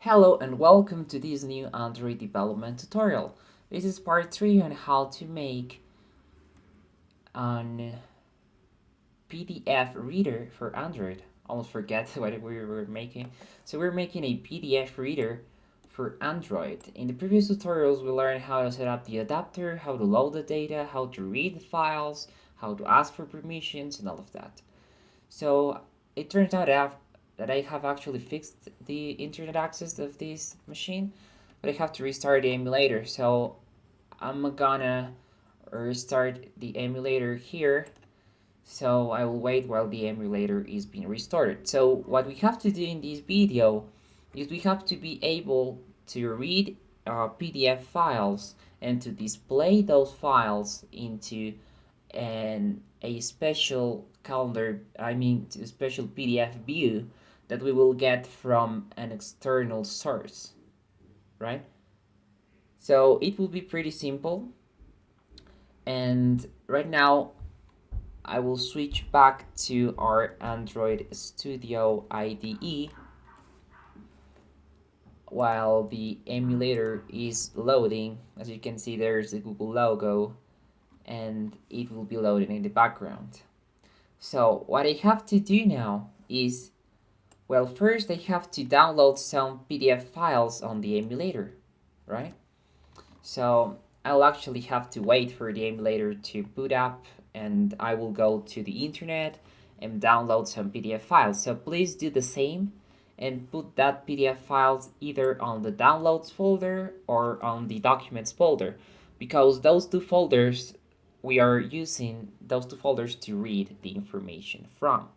Hello and welcome to this new Android development tutorial. This is part 3 on how to make an PDF reader for Android. Almost forget what we were making. So we're making a PDF reader for Android. In the previous tutorials we learned how to set up the adapter, how to load the data, how to read the files, how to ask for permissions and all of that. So it turns out that I have actually fixed the internet access of this machine, but I have to restart the emulator. So I'm gonna restart the emulator here. So I will wait while the emulator is being restarted. So what we have to do in this video is we have to be able to read PDF files and to display those files into a special calendar, a special PDF view that we will get from an external source, right? So it will be pretty simple. And right now I will switch back to our Android Studio IDE while the emulator is loading. As you can see, there's the Google logo and it will be loading in the background. So what I have to do now is, well, first I have to download some PDF files on the emulator, right? So I'll actually have to wait for the emulator to boot up and I will go to the internet and download some PDF files. So please do the same and put that PDF files either on the downloads folder or on the documents folder, because those two folders we are using those two folders to read the information from.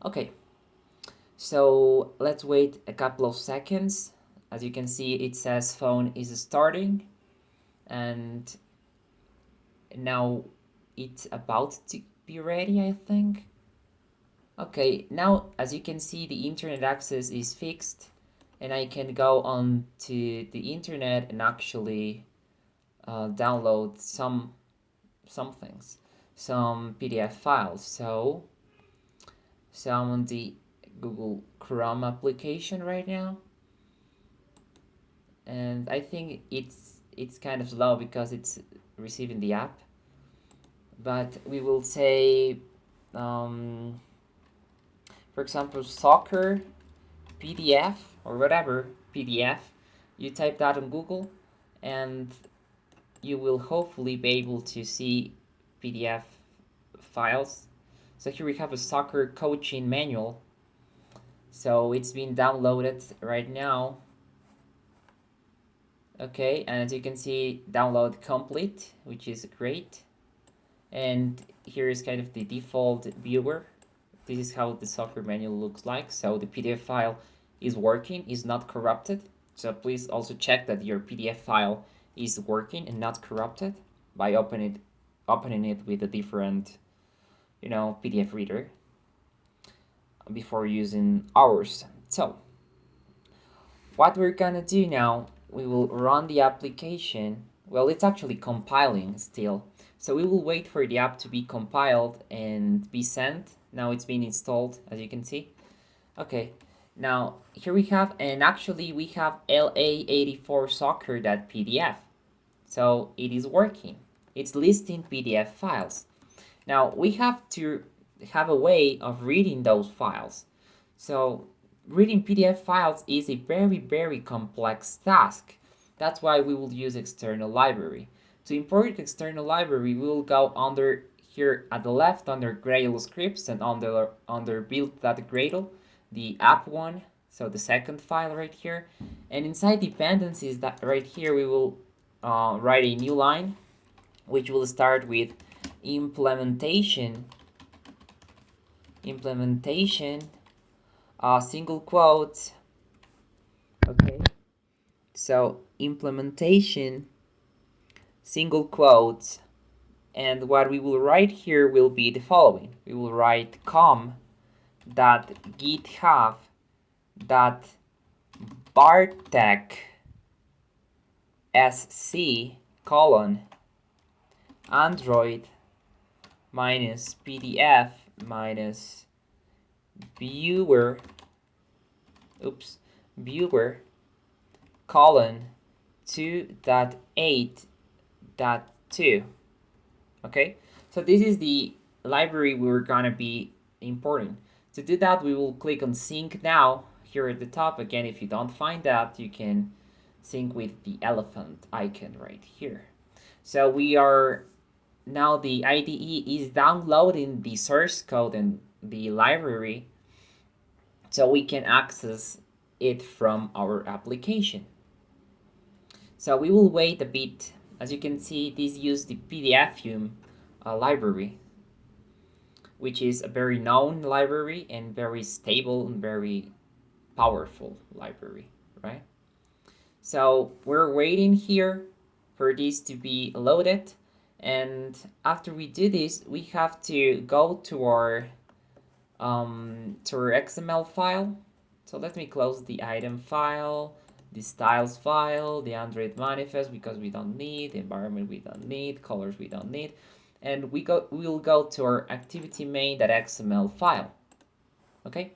Okay, so let's wait a couple of seconds. As you can see, it says phone is starting, and now it's about to be ready, I think. Okay, now as you can see, the internet access is fixed, and I can go on to the internet and actually download some things, some PDF files. So I'm on the Google Chrome application right now, and I think it's kind of slow because it's receiving the app. But we will say, um, for example, soccer PDF or whatever PDF. You type that on Google, and you will hopefully be able to see PDF files. So here we have a soccer coaching manual. So it's being downloaded right now. Okay, and as you can see, download complete, which is great. And here is kind of the default viewer. This is how the software manual looks like. So the PDF file is working, is not corrupted. So please also check that your PDF file is working and not corrupted by opening it with a different, PDF reader before using ours. So what we're gonna do now, we will run the application. Well, it's actually compiling still. So we will wait for the app to be compiled and be sent. Now it's being installed, as you can see. Okay, now here we have, and actually we have la84soccer.pdf. So it is working. It's listing PDF files. Now we have to have a way of reading those files. So reading PDF files is a very complex task. That's why we will use external library. To import external library, we will go under here at the left under Gradle scripts and under build.gradle, the app one, so the second file right here. And inside dependencies that right here, we will write a new line, which will start with implementation, single quotes. Okay, so implementation, single quotes, and what we will write here will be the following. We will write com.github.bartek sc colon android minus pdf minus viewer viewer colon 2.8.2. Okay, so this is the library we're gonna be importing. To do that, we will click on sync now here at the top. Again, if you don't find that, you can sync with the elephant icon right here. So we are now, the IDE is downloading the source code and the library so we can access it from our application. So we will wait a bit. As you can see, this uses the PDFume library, which is a very known library and very stable and very powerful library, right? So we're waiting here for this to be loaded. And after we do this, we have to go to our XML file. So let me close the item file, the styles file, the Android manifest because we don't need, the environment we don't need, colors we don't need, and we'll go to our activity main.xml file. Okay,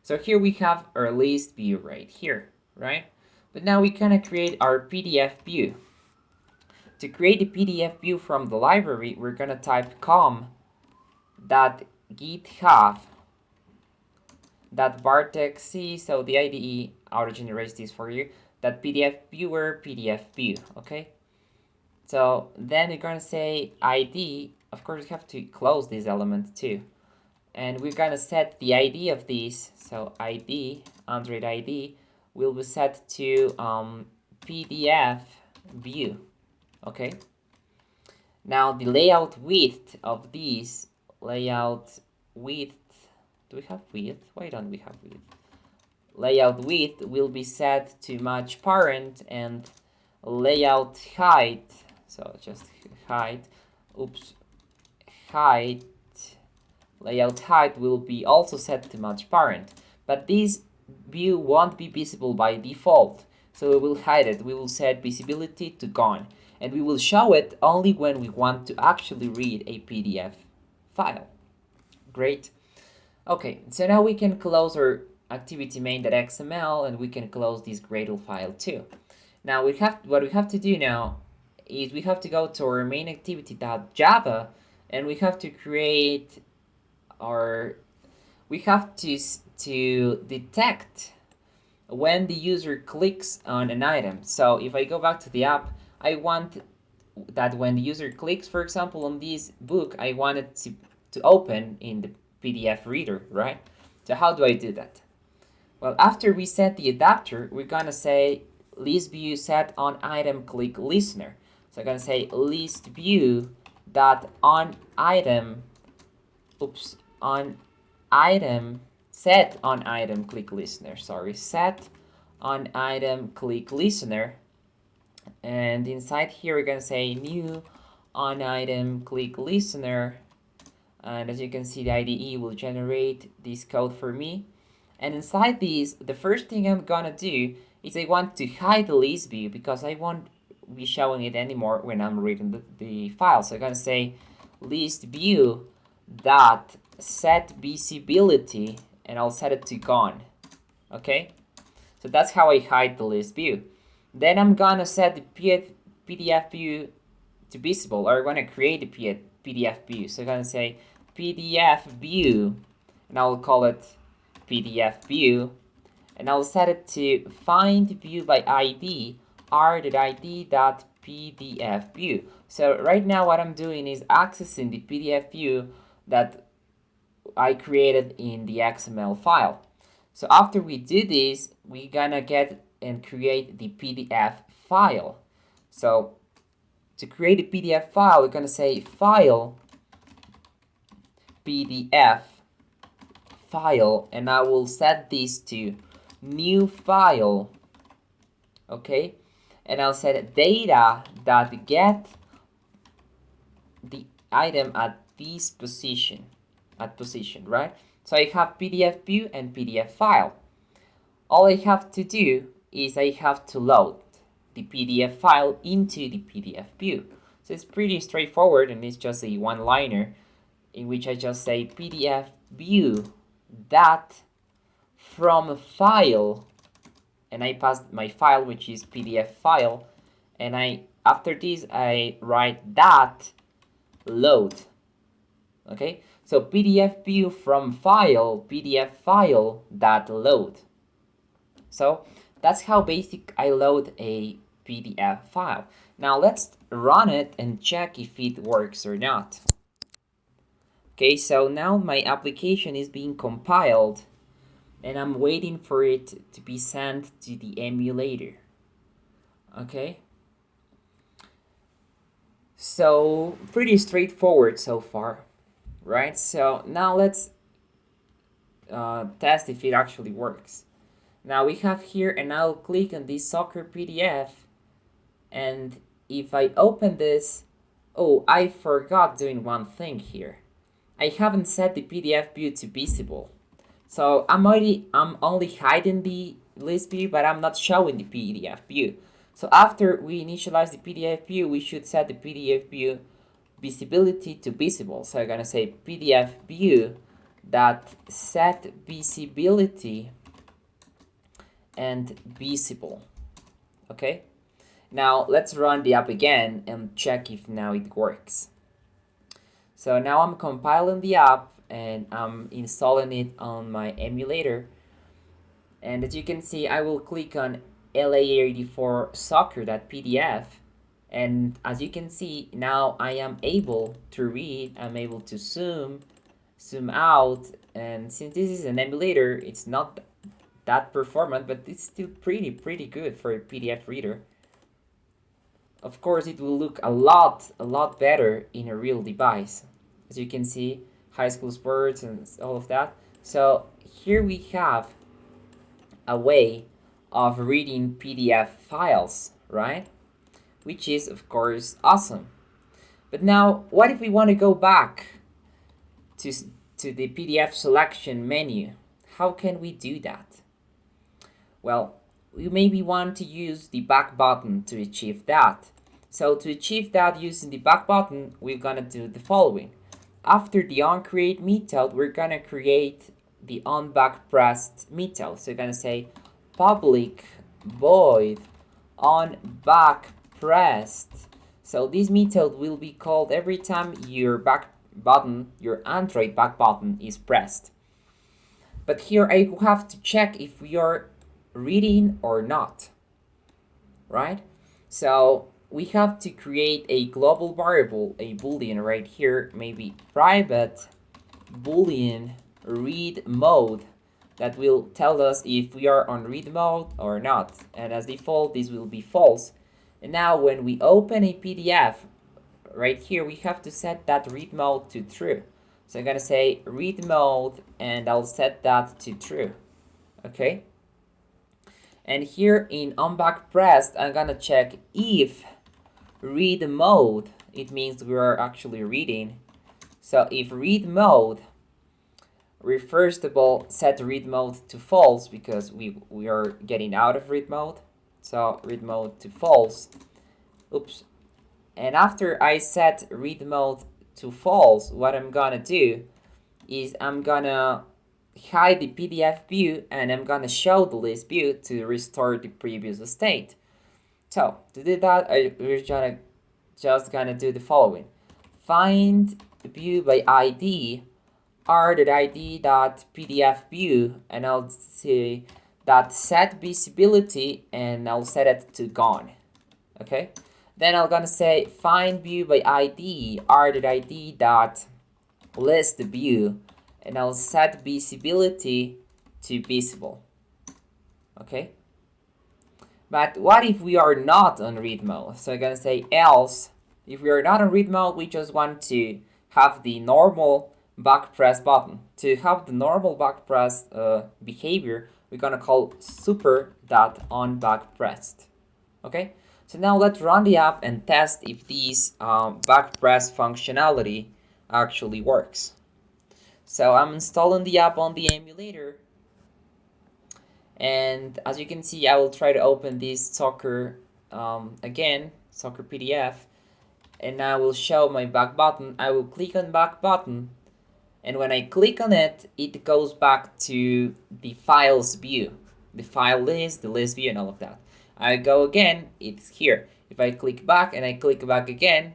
so here we have our list view right here, right? But now we kind of create our PDF view. To create a PDF view from the library, we're gonna type com.github.bartexc, so the IDE auto-generates this for you, that PDF viewer, PDF view, okay? So then we're gonna say ID, of course we have to close this element too. And we're gonna set the ID of this, so ID, Android ID, will be set to PDF view, okay? Now the layout width of this, layout width, do we have width? Why don't we have width? Layout width will be set to match parent, and layout height, so just height, height, layout height will be also set to match parent. But this view won't be visible by default, so we will hide it. We will set visibility to gone, and we will show it only when we want to actually read a PDF file. Great. Okay, so now we can close our activity main.xml, and we can close this Gradle file too. Now what we have to do now is we have to go to our main activity.java, and we have to create our, we have to detect when the user clicks on an item. So if I go back to the app, I want that when the user clicks, for example, on this book, I want it to open in the PDF reader, right? So how do I do that? Well, after we set the adapter, we're gonna say list view set on item click listener. So I'm gonna say list view dot on item, on item, set on item click listener, set on item click listener. And inside here, we're gonna say new on item click listener. And as you can see, the IDE will generate this code for me. And inside these, the first thing I'm gonna do is I want to hide the list view because I won't be showing it anymore when I'm reading the file. So I'm gonna say list view dot set visibility, and I'll set it to gone. Okay, so that's how I hide the list view. Then I'm gonna set the PDF view to visible, or I'm gonna create a PDF view. So I'm gonna say PDF view, and I'll call it PDF view, and I'll set it to find view by ID r.id.pdf view. So right now what I'm doing is accessing the PDF view that I created in the XML file. So after we do this, we're gonna get and create the PDF file. So to create a PDF file, we're gonna say file PDF file, and I will set this to new file, okay? And I'll set data.get the item at this position, right? So I have PDF view and PDF file. All I have to do is I have to load the PDF file into the PDF view. So it's pretty straightforward, and it's just a one-liner in which I just say PDF view that from file and I pass my file, which is PDF file, and after this I write that load. Okay, so PDF view from file, PDF file that load. So that's how basic I load a PDF file. Now let's run it and check if it works or not. Okay, so now my application is being compiled and I'm waiting for it to be sent to the emulator. Okay, so pretty straightforward so far, right? So now let's test if it actually works. Now we have here, and I'll click on this soccer PDF, and if I open this, oh, I forgot doing one thing here. I haven't set the PDF view to visible. So I'm only hiding the list view, but I'm not showing the PDF view. So after we initialize the PDF view, we should set the PDF view visibility to visible. So I'm gonna say PDF view that set visibility and visible. Okay. Now let's run the app again and check if now it works. So now I'm compiling the app and I'm installing it on my emulator. And as you can see, I will click on LA84 soccer.pdf. And as you can see, now I am able to read, I'm able to zoom out. And since this is an emulator, it's not that performant, but it's still pretty good for a PDF reader. Of course, it will look a lot better in a real device. As you can see, high school sports and all of that. So here we have a way of reading PDF files, right? Which is, of course, awesome. But now, what if we want to go back to the PDF selection menu? How can we do that? Well, we maybe want to use the back button to achieve that. So to achieve that using the back button, we're gonna do the following. After the onCreate method, we're gonna create the onBackPressed method. So we're gonna say public void onBackPressed. So this method will be called every time your back button, your Android back button is pressed. But here I have to check if we are reading or not, right? So we have to create a global variable, a boolean right here, maybe private boolean read mode, that will tell us if we are on read mode or not. And as default, this will be false. And now when we open a PDF, right here, we have to set that read mode to true. So I'm gonna say read mode and I'll set that to true, okay? And here in onBackPressed, I'm gonna check if read mode, it means we are actually reading. So if read mode, we first of all set read mode to false because we are getting out of read mode. So read mode to false. Oops. And after I set read mode to false, what I'm gonna do is I'm gonna hide the PDF view and I'm gonna show the list view to restore the previous state. So to do that, we're just gonna do the following. Find view by ID r.id.pdf view, and I'll say that set visibility and I'll set it to gone. Okay, then I'm gonna say find view by ID r.id.list view, and I'll set visibility to visible. Okay, but what if we are not on read mode? So I'm gonna say else. If we are not on read mode, we just want to have the normal back press button. To have the normal back press behavior, we're gonna call super.onBackPressed. Okay, so now let's run the app and test if this back press functionality actually works. So I'm installing the app on the emulator, and as you can see, I will try to open this soccer again, soccer PDF, and I will show my back button. I will click on back button, and when I click on it, it goes back to the files view. the file list, the list view, and all of that. I go again, it's here. If I click back and I click back again,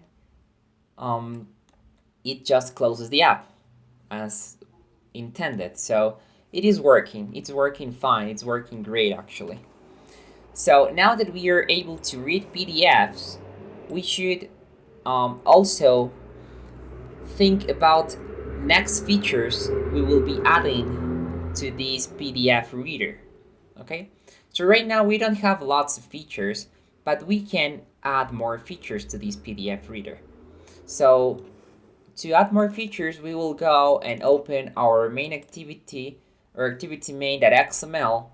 it just closes the app as intended. So it is working. It's working fine. It's working great, actually. So now that we are able to read PDFs, we should also think about next features we will be adding to this PDF reader. Okay, so right now we don't have lots of features, but we can add more features to this PDF reader. So to add more features, we will go and open our main activity or activity main.xml,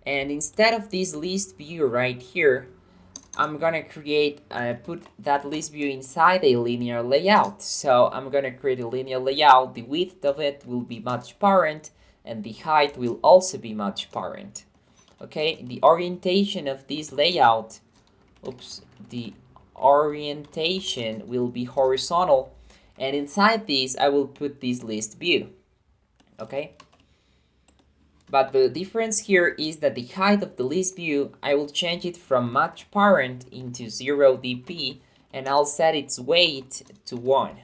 and instead of this list view right here, I'm gonna create, put that list view inside a linear layout. So I'm gonna create a linear layout. The width of it will be much parent, and the height will also be much parent. Okay, the orientation of this layout, the orientation will be horizontal, and inside this I will put this list view. Okay. But the difference here is that the height of the list view, I will change it from much parent into 0 dp, and I'll set its weight to 1.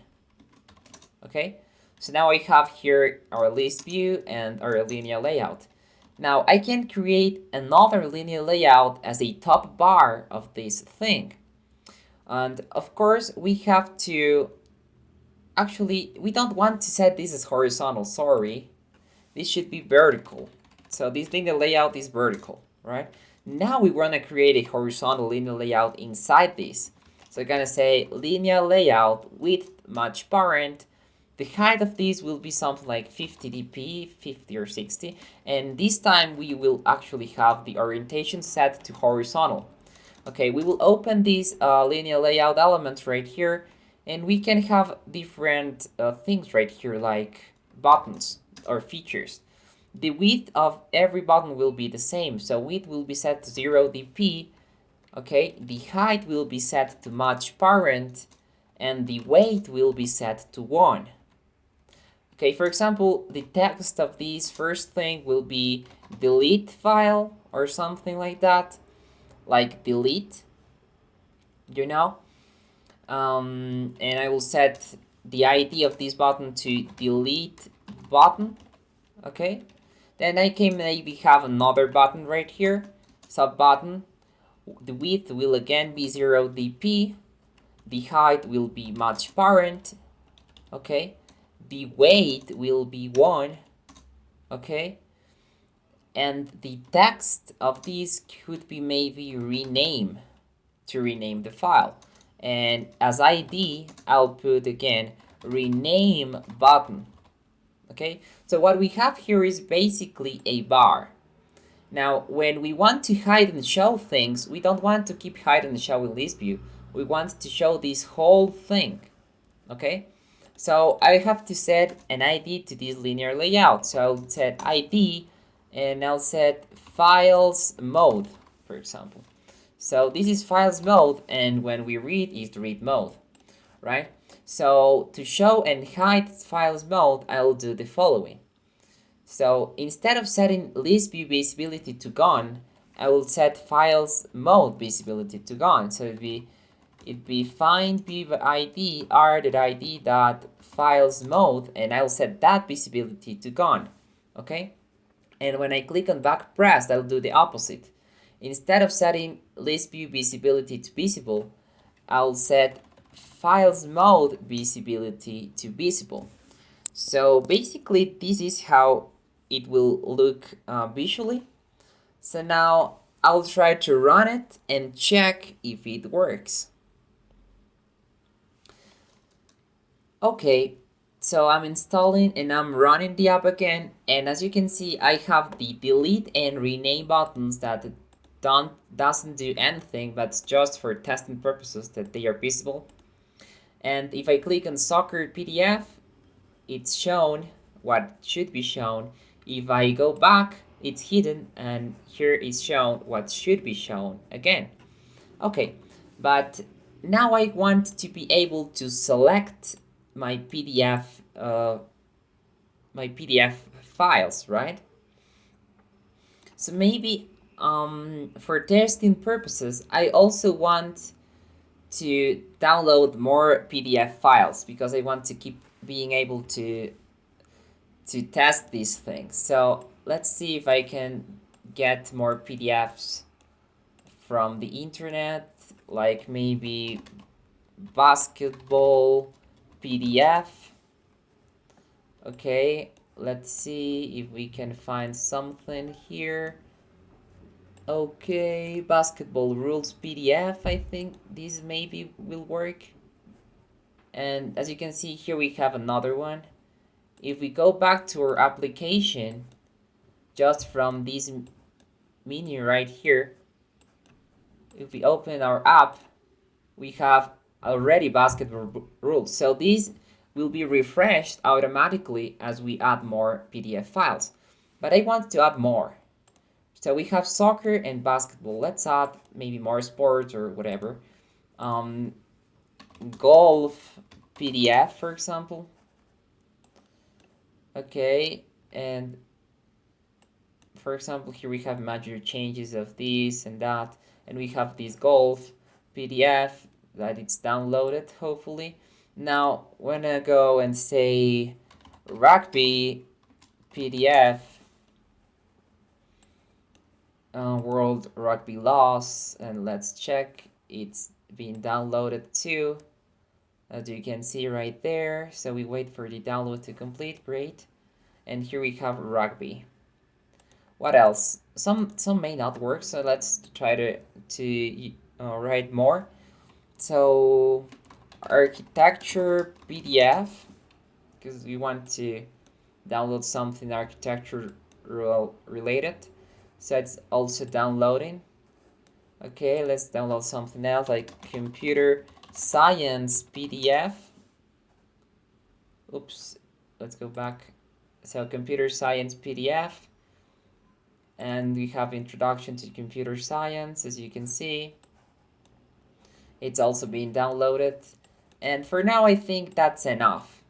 Okay, so now I have here our list view and our linear layout. Now I can create another linear layout as a top bar of this thing. And of course we have to, actually we don't want to set this as horizontal, sorry. This should be vertical. So this linear layout is vertical, right? Now we want to create a horizontal linear layout inside this. So I'm gonna say linear layout with much parent. The height of this will be something like 50 dp, 50 or 60. And this time we will actually have the orientation set to horizontal. Okay, we will open these linear layout elements right here, and we can have different things right here like buttons or features. The width of every button will be the same, so width will be set to 0 dp. Okay, the height will be set to much parent, and the weight will be set to 1. Okay, for example, the text of this first thing will be delete file or something like that, like delete, you know. And I will set the ID of this button to delete button. Okay, then I can maybe have another button right here, sub button. The width will again be 0 dp. The height will be much parent. Okay, the weight will be 1. Okay, and the text of this could be maybe rename, to rename the file. And as ID, I'll put again rename button. Okay, so what we have here is basically a bar. Now, when we want to hide and show things, we don't want to keep hide and show in list view. We want to show this whole thing. Okay, so I have to set an ID to this linear layout. So I'll set ID, and I'll set files mode, for example. So this is files mode, and when we read is read mode, right? So to show and hide files mode, I'll do the following. So instead of setting list view visibility to gone, I will set files mode visibility to gone. So it'd be find view ID r.id dot files mode, and I'll set that visibility to gone. Okay, and when I click on back press, I'll do the opposite. Instead of setting list view visibility to visible, I'll set files mode visibility to visible. So basically this is how it will look visually. So now I'll try to run it and check if it works. Okay, so I'm installing and I'm running the app again, and as you can see I have the delete and rename buttons that doesn't do anything, but just for testing purposes that they are visible. And if I click on soccer PDF, it's shown what should be shown. If I go back, it's hidden, and here is shown what should be shown again. Okay, but now I want to be able to select my PDF files, right? So maybe for testing purposes, I also want to download more PDF files because I want to keep being able to test these things. So let's see if I can get more PDFs from the internet, like maybe basketball PDF. Okay, let's see if we can find something here. Okay, basketball rules PDF. I think this maybe will work. And as you can see here, we have another one. If we go back to our application, just from this menu right here, if we open our app, we have already basketball rules. So these will be refreshed automatically as we add more PDF files. But I want to add more. So we have soccer and basketball. Let's add maybe more sports or whatever. Um, Golf PDF, for example. Okay, and for example, here we have major changes of this and that, and we have this golf PDF that it's downloaded, hopefully. Now, when I go and say rugby PDF, World Rugby Laws, and let's check, it's been downloaded too, as you can see right there. So we wait for the download to complete, great. And here we have rugby. What else? Some may not work, so let's try to write more. So architecture PDF, because we want to download something architecture related. So it's also downloading. Okay, let's download something else like computer science PDF. Oops, let's go back. So computer science PDF. And we have introduction to computer science, as you can see. It's also being downloaded. And for now, I think that's enough.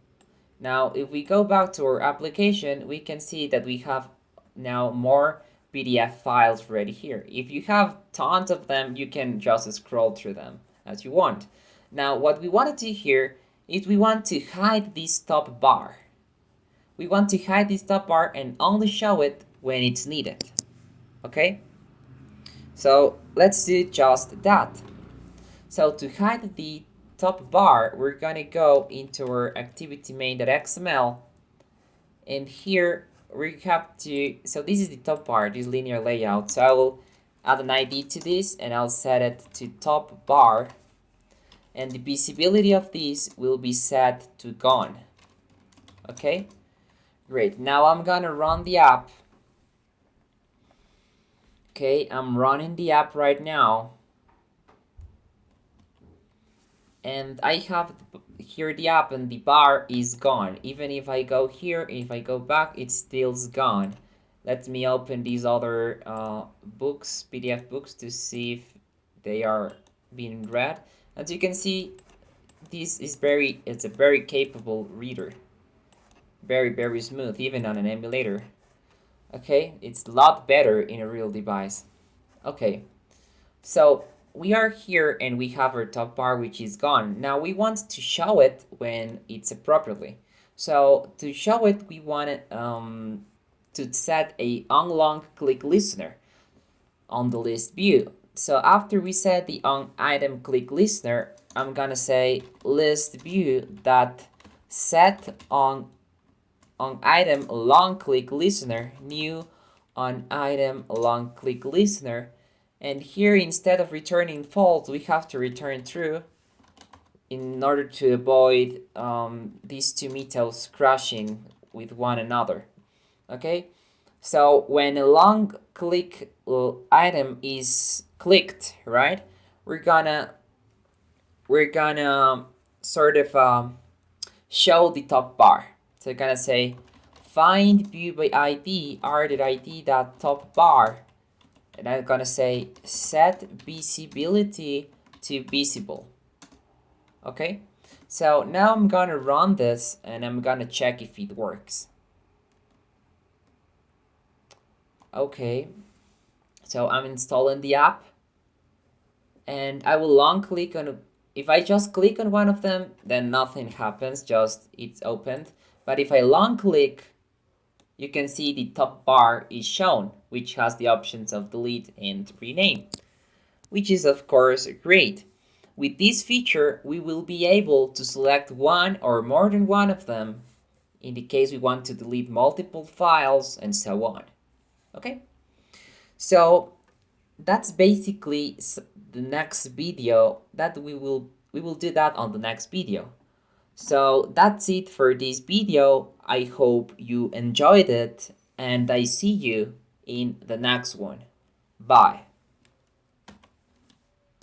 Now, if we go back to our application, we can see that we have now more PDF files ready here. If you have tons of them, you can just scroll through them as you want. Now, what we want to do here is we want to hide this top bar. We want to hide this top bar and only show it when it's needed. Okay? So let's do just that. So to hide the top bar, we're gonna go into our activity main.xml, and here we have to, so this is the top bar, this linear layout. So I will add an ID to this and I'll set it to top bar, and the visibility of this will be set to gone. Okay, great. Now I'm gonna run the app. Okay, I'm running the app right now. And I have here the app and the bar is gone. Even if I go here, if I go back, it's still gone. Let me open these other books, PDF books, to see if they are being read. As you can see, this is it's a very capable reader. Very smooth, even on an emulator. Okay, it's a lot better in a real device. Okay, so we are here and we have our top bar, which is gone. Now we want to show it when it's appropriately. So to show it, we want to set a on-long click listener on the list view. So after we set the on item click listener, I'm gonna say list view that set on item long click listener new on item long click listener. And here, instead of returning false, we have to return true in order to avoid these two methods crashing with one another. Okay, so when a long click item is clicked, right, we're gonna sort of show the top bar. So we're gonna say find view by ID r.id that top bar, and I'm gonna say set visibility to visible. Okay, so now I'm gonna run this and I'm gonna check if it works. Okay, So I'm installing the app, and I will long click on. If I just click on one of them, then nothing happens, just it's opened. But if I long click, you can see the top bar is shown, which has the options of delete and rename, which is of course great. With this feature, we will be able to select one or more than one of them in the case we want to delete multiple files and so on. Okay, so that's basically the next video that we will do that on the next video. So that's it for this video. I hope you enjoyed it, and I see you in the next one. Bye.